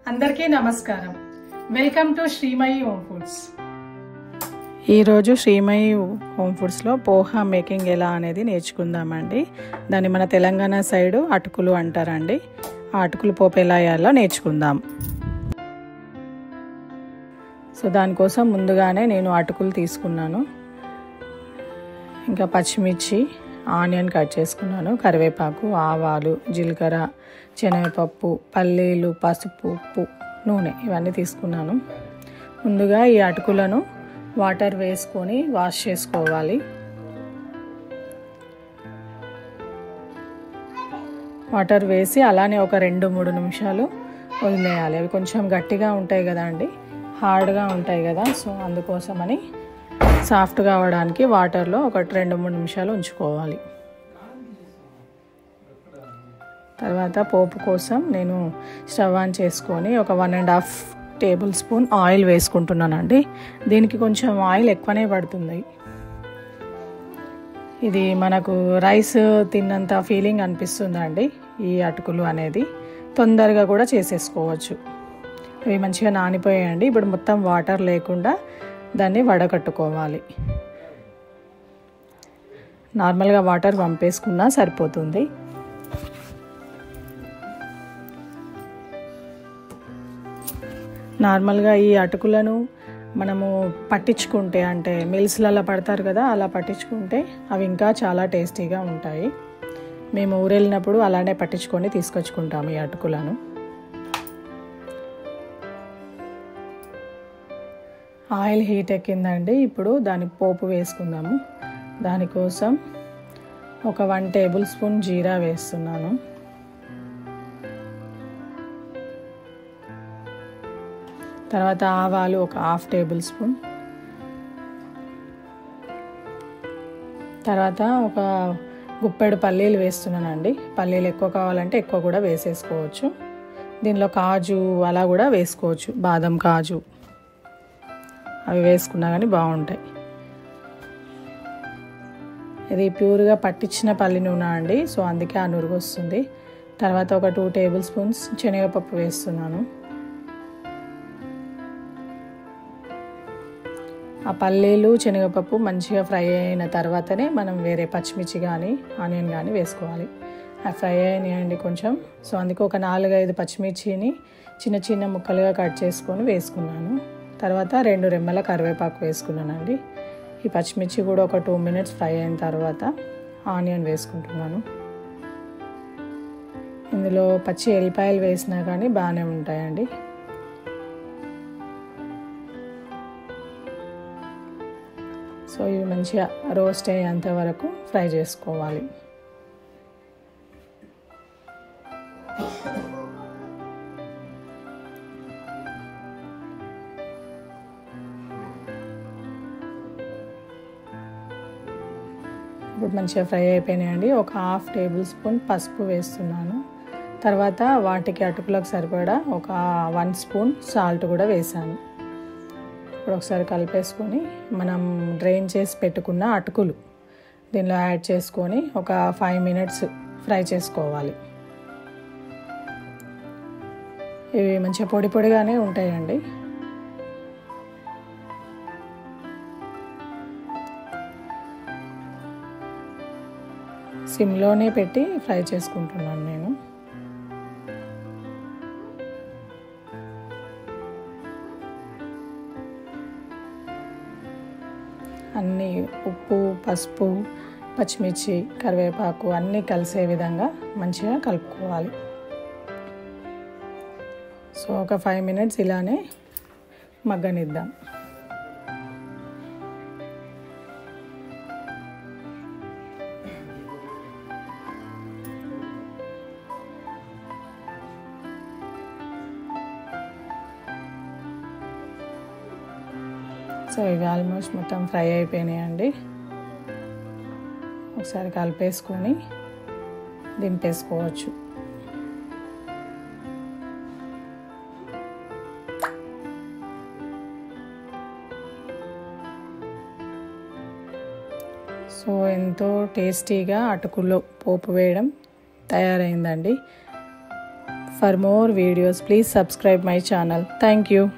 అందరికీ నమస్కారం. Welcome to Srimayi home foods. ఈరోజు శ్రీమయి హోమ్ ఫుడ్స్లో పోహా మేకింగ్ ఎలా అనేది నేర్చుకుందామండి. దాన్ని మన తెలంగాణ సైడు అటుకులు అంటారండి. ఆ అటుకులు పోపు ఎలా వేయాలో నేర్చుకుందాం. సో దానికోసం ముందుగానే నేను అటుకులు తీసుకున్నాను, ఇంకా పచ్చిమిర్చి, ఆనియన్ కట్ చేసుకున్నాను, కరివేపాకు, ఆవాలు, జీలకర్ర, శనగపప్పు, పల్లీలు, పసుపు, ఉప్పు, నూనె ఇవన్నీ తీసుకున్నాను. ముందుగా ఈ అటుకులను వాటర్ వేసుకొని వాష్ చేసుకోవాలి. వాటర్ వేసి అలానే ఒక 2-3 నిమిషాలు వదిలేయాలి. అవి కొంచెం గట్టిగా ఉంటాయి కదా అండి, హార్డ్గా ఉంటాయి కదా, సో అందుకోసమని సాఫ్ట్గా అవ్వడానికి వాటర్లో ఒక 2-3 నిమిషాలు ఉంచుకోవాలి. తర్వాత పోపు కోసం నేను స్టవ్ ఆన్ చేసుకొని ఒక 1.5 టేబుల్ స్పూన్ ఆయిల్ వేసుకుంటున్నానండి. దీనికి కొంచెం ఆయిల్ ఎక్కువనే పడుతుంది. ఇది మనకు రైస్ తిన్నంత ఫీలింగ్ అనిపిస్తుందండి. ఈ అటుకులు అనేది తొందరగా కూడా చేసేసుకోవచ్చు. ఇవి మంచిగా నానిపోయాయండి. ఇప్పుడు మొత్తం వాటర్ లేకుండా దాన్ని వడకట్టుకోవాలి. నార్మల్గా వాటర్ పంపేసుకున్నా సరిపోతుంది. నార్మల్గా ఈ అటుకులను మనము పట్టించుకుంటే, అంటే మిల్స్లలో పడతారు కదా, అలా పట్టించుకుంటే అవి ఇంకా చాలా టేస్టీగా ఉంటాయి. మేము ఊరు వెళ్ళినప్పుడు అలానే పట్టించుకొని తీసుకొచ్చుకుంటాము ఈ అటుకులను. ఆయిల్ హీట్ ఎక్కిందండి. ఇప్పుడు దాని పోపు వేసుకుందాము. దానికోసం ఒక 1 టేబుల్ స్పూన్ జీరా వేస్తున్నాను. తర్వాత ఆవాలు ఒక 1/2 టేబుల్ స్పూన్. తర్వాత ఒక గుప్పెడు పల్లీలు వేస్తున్నానండి. పల్లీలు ఎక్కువ కావాలంటే ఎక్కువ కూడా వేసేసుకోవచ్చు. దీనిలో కాజు అలా కూడా వేసుకోవచ్చు, బాదం, కాజు అవి వేసుకున్నా కానీ బాగుంటాయి. ఇది ప్యూర్గా పట్టించిన పల్లి నూనె అండి, సో అందుకే ఆ నురుగు వస్తుంది. తర్వాత ఒక 2 టేబుల్ స్పూన్స్ శనగపప్పు వేస్తున్నాను. ఆ పల్లీలు, శనగపప్పు మంచిగా ఫ్రై అయిన తర్వాతనే మనం వేరే పచ్చిమిర్చి కానీ ఆనియన్ కానీ వేసుకోవాలి. అవి ఫ్రై అయినాయండి కొంచెం, సో అందుకే ఒక 4-5 పచ్చిమిర్చిని చిన్న చిన్న ముక్కలుగా కట్ చేసుకొని వేసుకున్నాను. తర్వాత 2 రెమ్మల కరివేపాకు వేసుకున్నానండి. ఈ పచ్చిమిర్చి కూడా ఒక 2 మినిట్స్ ఫ్రై అయిన తర్వాత ఆనియన్ వేసుకుంటున్నాను. ఇందులో పచ్చి ఎల్లిపాయలు వేసినా కానీ బాగానే ఉంటాయండి. సో ఇవి మంచిగా రోస్ట్ అయ్యేంత వరకు ఫ్రై చేసుకోవాలి. ఇప్పుడు మంచిగా ఫ్రై అయిపోయినాయండి. ఒక 1/2 టేబుల్ స్పూన్ పసుపు వేస్తున్నాను. తర్వాత వాటికి అటుకులకు సరిపడా ఒక 1 స్పూన్ సాల్ట్ కూడా వేసాను. ఇప్పుడు ఒకసారి కలిపేసుకొని మనం డ్రైన్ చేసి పెట్టుకున్న అటుకులు దీనిలో యాడ్ చేసుకొని ఒక 5 మినిట్స్ ఫ్రై చేసుకోవాలి. ఇవి మంచిగా పొడి పొడిగానే ఉంటాయండి. సిమ్లోనే పెట్టి ఫ్రై చేసుకుంటున్నాను నేను. అన్నీ ఉప్పు, పసుపు, పచ్చిమిర్చి, కరివేపాకు అన్నీ కలిసే విధంగా మంచిగా కలుపుకోవాలి. సో ఒక 5 మినిట్స్ ఇలానే మగ్గనిద్దాం. సో ఇవి ఆల్మోస్ట్ మొత్తం ఫ్రై అయిపోయినాయండి. ఒకసారి కలిపేసుకొని దింపేసుకోవచ్చు. సో ఎంతో టేస్టీగా అటుకుల్లో పోపు వేయడం తయారైందండి. For more videos, please subscribe my channel. Thank you.